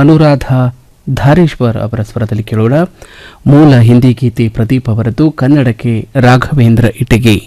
ಅನುರಾಧ ಧಾರೇಶ್ವರ್ ಅವರ ಸ್ವರದಲ್ಲಿ ಕೇಳೋಣ. ಮೂಲ ಹಿಂದಿ ಗೀತೆ ಪ್ರದೀಪ್ ಅವರದ್ದು, ಕನ್ನಡಕ್ಕೆ ರಾಘವೇಂದ್ರ ಇಟಗಿ.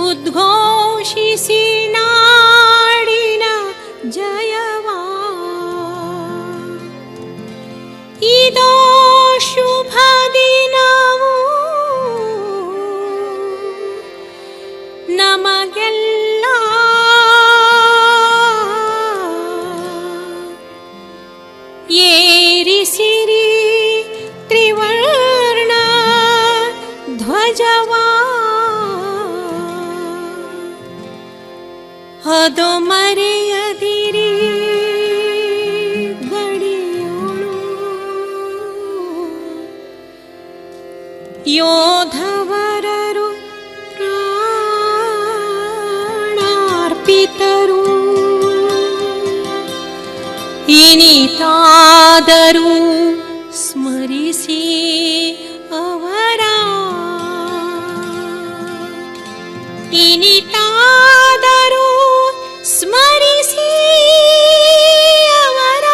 ಉದ್ಘೋಷಿಸಿ ನಾಡಿನ ಜಯವಾ, ಇದೋ ಶುಭ ದಿನವು ನಮಗೆಲ್ಲ. ಏರಿಸಿರಿ ತ್ರಿವರ್ಣ ಧ್ವಜವಾ, ಅದು ಮರೆಯದಿರಿ ಗಡಿಯೋಳು. ಯೋಧವರರು ಪ್ರಾಣಾರ್ಪಿತರು, ಇನಿತಾದರೂ ಸ್ಮರಿಸಿ ಅವರ, ಇನಿತಾದರೂ ಸ್ಮರಿಸಿ ಅವರ.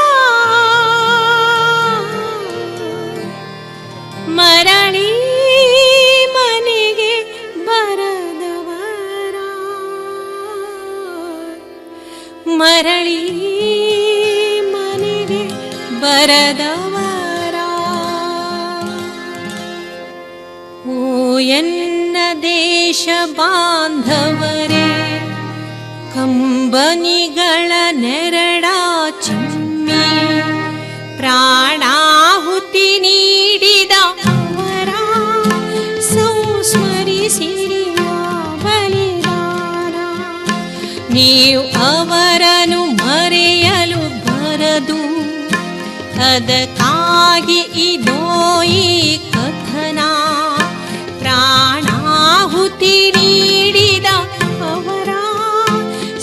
ಮರಳಿ ಮನೆಗೆ ಬರದವರ, ಮರಳಿ ಮನೆಗೆ ಬರದವರ. ಓ ಎನ್ನ ದೇಶ ಬಾಂಧವರೇ, ಕಂಬನಿಗಳ ನೆರಳ ಚಿಮ್ಮಿ ಪ್ರಾಣಾಹುತಿ ನೀಡಿದ ಅವರ ಸಂಸ್ಮರಿಸಿರಿಯ ಬಲಿದಾನ. ನೀವು ಅವರನ್ನು ಮರೆಯಲು ಬರದು, ಅದಕ್ಕಾಗಿ ಇದೋ ಈ ಕಥನ. ಪ್ರಾಣಾಹುತಿ ನೀಡಿದ ಅವರ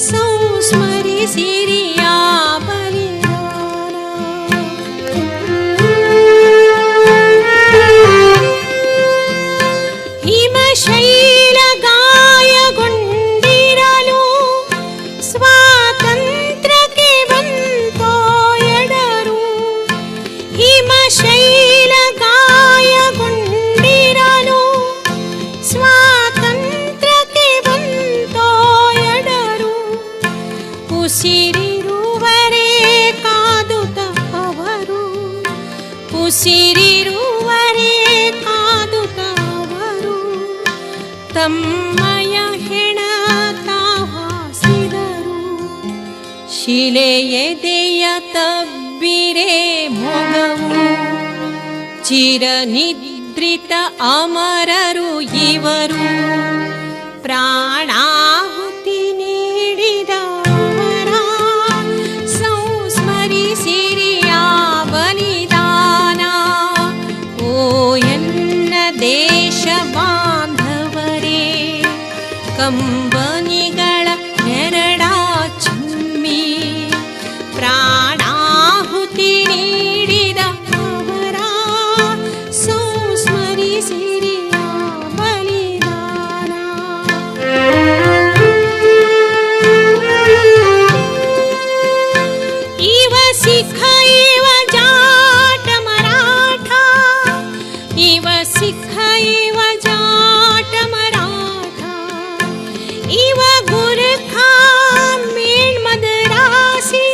ಸಂಸ್ಮರಿಸಿರಿಯ ಬಲಿದಾನ. ಹಿಮಶೈಲ ಗಾಯಗೊಂಡಿರಲು ಸ್ವಾತಂತ್ರ್ಯಕ್ಕೆ ಬಂತೋ ಎಡರು. ಹಿಮಶೈಲ ಗಾಯಗೊಂಡಿರಲು ಸ್ವಾತಂತ್ರ್ಯಕ್ಕೆ ಬಂತೋ ಎಡರು. ಉಸಿರಿರುವರೇ ಕಾದುತ ಅವರು, ಉಸಿರಿರುವರೇ ಕಾದುತ ಅವರು. ತಮ್ಮಯ ಹೆಣ ತಾವಾಸಿದರು, ಶಿಲೆಯೆದೆಯ ತಬ್ಬಿರೆ ಮೊಗವು. ಚಿರನಿದ್ರಿತ ಅಮರರು ಇವರು, ಪ್ರಾಣಾಹುತಿ ನೀಡಿದವರ ಸಂಸ್ಮರಿಸಿರಿಯ ಬಲಿದಾನ. ಓ ಎನ್ನ ದೇಶ ಬಾಂಧವರೇ, ಕಂಬನಿಗಳ ನೆರಳ ಚಿಮ್ಮಿ ಪ್ರಾಣಾಹುತಿ ನೀಡಿದ ಅವರ ಸಂಸ್ಮರಿಸಿರಿಯ ಬಲಿದಾನ. ಇವ ಸಿಖ ಇವ ಜಾಟ ಮರಾಠ, ಇವ ಸಿಖ ಇವ ಜಾಟ ಮರಾಠ. ಇವ ಗುರ್ಖಾ ಮೇಣ್ ಮದರಾಸಿ,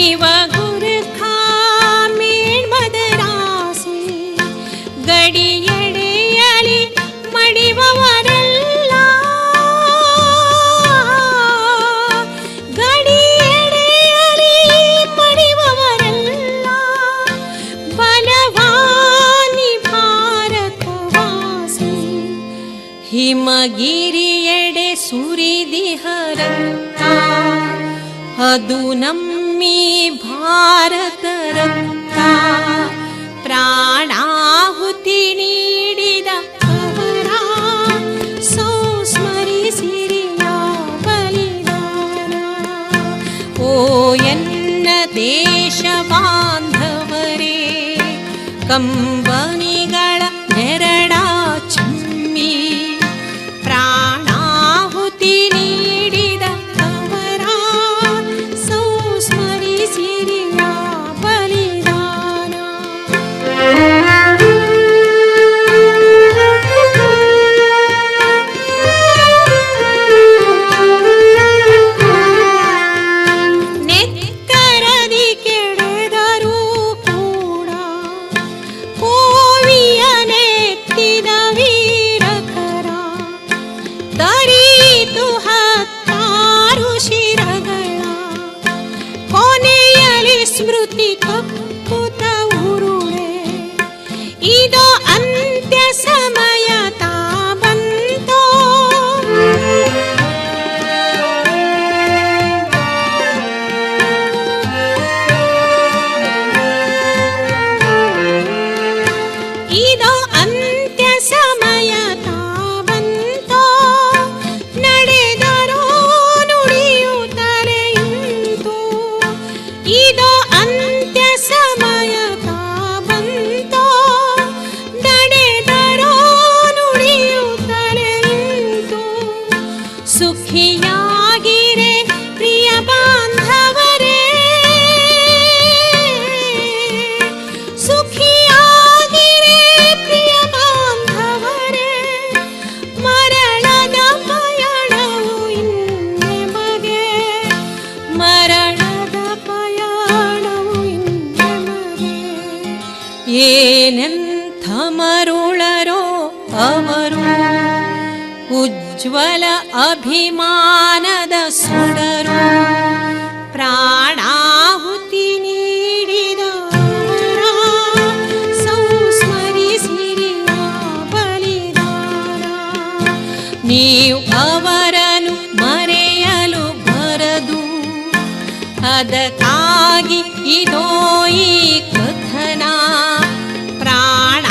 ಇವ ಗುರ್ಖಾ ಮೇಣ್ ಮದರಾಸಿ. ಗಡಿಯಡೆಯಲಿ ಮಡಿವವರೆಲ್ಲ, ಗಡಿಯಡೆಯಲಿ ಮಡಿವವರೆಲ್ಲ. ಬಲವಾನಿ ಭಾರತವಾಸಿ, ಹಿಮಗಿರಿಯೆಡೆ ಸುರಿದಿಹರಂತ. ಅದು ನಮ್ಮ ಭೂಮಿ ಭಾರತ ರತ್ನ ಪ್ರಾಣಾಹುತಿ ನೀಡಿದ ಅವರ ಸಂಸ್ಮರಿಸಿರಿಯ ಬಲಿದಾನ. ಓ ಎನ್ನ ದೇಶ ಬಾಂಧವರೇ, ಕಂಬನಿಗಳ ನೆರಳ ಚಿಮ್ಮಿ ಪ್ರಾಣಾಹುತಿ ನೀಡಿದ ಅವರ ಸಂಸ್ಮರಿಸಿರಿಯ ಬಲಿದಾನ. ನೆತ್ತರದಿ ಕೆಳೆದರೂ ಕೂಡ ಕೋವಿಯ ನೆತ್ತಿದ ವೀರಕರ ತರೀತು ಹತ್ತಾರು ಶಿರಗಳ ಕೊನೆಯಲ್ಲಿ ಸ್ಮೃತಿ ಕಕ್ಕುತ ಉರುಳೆ. ಇದೋ ಅಂತ್ಯ ಸಮಯ ತಾ ಬಂತೋ, ಇದೋ ಅಂತ್ಯ ಸಮಯ ತಾ ಬಂತೋ. ನಡೆದರೋ ನುಡಿಯುತ್ತಲೇ ಇಂತು, ಇದೋ ಅಂತ್ಯ ಸಮಯ ತಾ ಬಂತೋ. ನಡೆದರೋ ನುಡಿಯುತ್ತಲೇ ಇಂತು. ಸುಖಿಯಾಗಿರೆ ಪ್ರಿಯ ಬಾಂಧವರೇ, ಸುಖಿಯಾಗಿರೆ ಪ್ರಿಯ ಬಾಂಧವರೇ. ಮರಣದ ಪಯಣವು ಇನ್ನೆಮಗೆ, ಮರಣದ ಪಯಣವು ಇನ್ನೆಮಗೆ. ಏನೆಂಥ ಮರುಳರೋ ಅವರು, ಉಜ್ವಲ ಅಭಿಮಾನದ ಸುಡರು. ಪ್ರಾಣಾಹುತಿ ನೀಡಿದವರ ಸಂಸ್ಮರಿಸಿರಿಯ ಬಲಿದಾನ. ನೀವು ಅವರನ್ನು ಮರೆಯಲು ಬರದು, ಅದಕ್ಕಾಗಿ ಇದೋ ಈ ಕಥನ. ಪ್ರಾಣ